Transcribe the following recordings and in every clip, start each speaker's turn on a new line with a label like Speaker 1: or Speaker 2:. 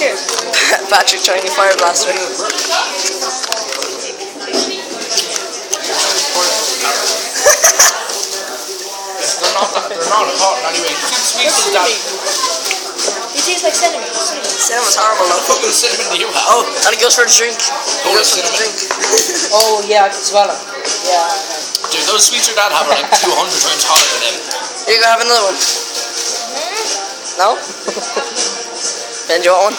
Speaker 1: Cheers.
Speaker 2: Patrick trying to fireblaster.
Speaker 3: They're not hot in any way. Sweet as that.
Speaker 1: It tastes like cinnamon.
Speaker 2: Cinnamon's horrible though.
Speaker 3: What fucking cinnamon do you have?
Speaker 2: Oh, and it goes for the drink. It goes for the drink.
Speaker 1: Oh yeah, I can smell it. Yeah.
Speaker 3: Dude, those sweets your dad have are like 200 times hotter than them.
Speaker 2: Here you go, have another one. No? Ben, do you want one?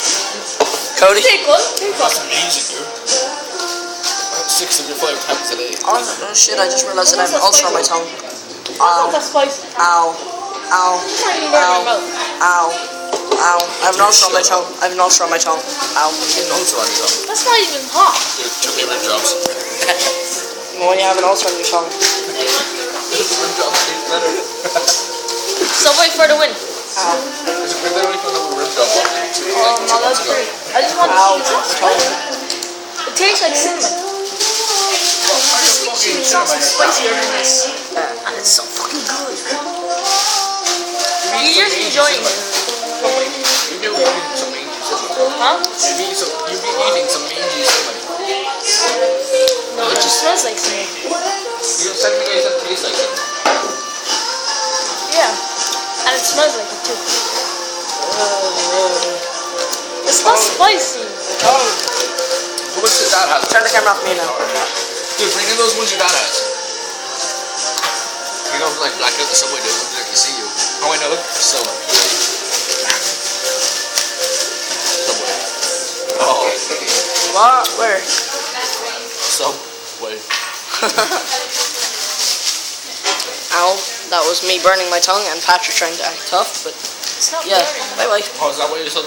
Speaker 2: Cody?
Speaker 1: Take one. Take one.
Speaker 3: That's amazing, dude. 6 of your 5 times a day.
Speaker 2: Oh shit, I just realised that I have an ulcer on my tongue.
Speaker 1: That's not that spicy.
Speaker 2: Ow. Ow.
Speaker 1: It's not even burning my mouth.
Speaker 2: Ow. Ow. I have an ulcer on my tongue. I have an ulcer on my tongue. Ow.
Speaker 3: You know it's on your tongue.
Speaker 1: That's not even hot.
Speaker 3: Dude, took me rim jobs.
Speaker 2: When you have an ulcer on your tongue.
Speaker 3: Rim jobs taste better.
Speaker 1: Subway for the win.
Speaker 2: Ow.
Speaker 3: There's a bit there when you found out rim job was.
Speaker 1: Oh no, that's great. I just want
Speaker 2: Ow.
Speaker 1: to It tastes like cinnamon. It's not so spicier than this.
Speaker 2: And it's so fucking good.
Speaker 1: You're just enjoying it.
Speaker 3: You do eating some mangy cinnamon.
Speaker 1: Huh?
Speaker 3: You've been eating some mangy cinnamon.
Speaker 1: No, it just smells like cinnamon.
Speaker 3: You said to me guys that tastes like cinnamon.
Speaker 1: Yeah. And it smells like it too. It's not spicy.
Speaker 3: What much did that have?
Speaker 2: Turn the camera off me now.
Speaker 3: Dude, bring in those ones your dad has. You know, like black out the subway, dude. Look like you see you. Oh, I know. Subway. Subway. Oh.
Speaker 2: What? Where?
Speaker 3: Subway.
Speaker 2: Ow. That was me burning my tongue and Patrick trying to act tough, but
Speaker 1: It's not
Speaker 2: yeah.
Speaker 1: burning.
Speaker 2: Bye bye.
Speaker 3: Oh, is that why you're so